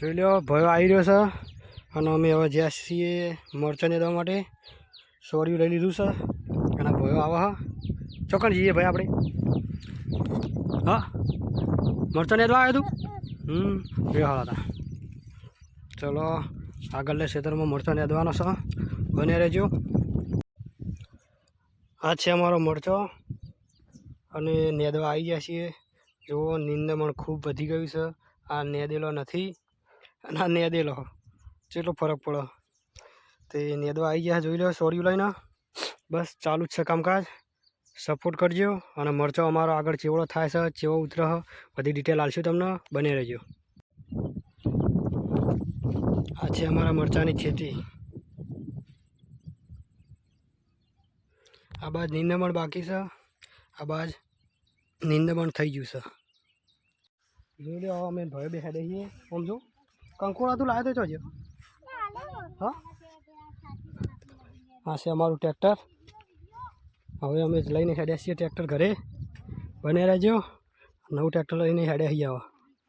જોઈ લો ભયો આવી રહ્યો છે અને અમે હવે જ્યાં છીએ મરચાંને દેવા માટે સોડિયું લઈ લીધું છે અને ભયો આવે હા ચોકણ જઈએ ભાઈ આપણે હા મરચાં નેદવા આવ્યો તું બે હાલ હતા ચલો આગળ ક્ષેત્રમાં મરચાં નેદવાનો છે બને રહેજો આ છે અમારો મરચો અને નેદવા આવી ગયા છીએ જુઓ નિંદમણ ખૂબ વધી ગયું છે આ નેદેલો નથી અને આ નેદેલો કેટલો ફરક પડે તે નેદવા આવી ગયા જોઈ લો સોડિયું લઈને બસ ચાલુ જ છે કામકાજ સપોર્ટ કરજો અને મરચો અમારો આગળ ચેવડો થાય છે ચેવો ઉતરે બધી ડિટેલ આલશું તમને બને રહેજો આ છે અમારા મરચાંની ખેતી આ બાજ નિંદમણ બાકી છે આ બાજ નિંદમણ થઈ ગયું છે જોઈ લો અમે ભય બેસાડે છીએ સમજો કંકોડા તું લાવ્યો તો ચોજો હા આ છે અમારું ટ્રેક્ટર હવે અમે લઈને હેડ્યા છીએ ટ્રેક્ટર ઘરે બને રહેજો નવું ટ્રેક્ટર લઈને હેડ્યા છીએ હવે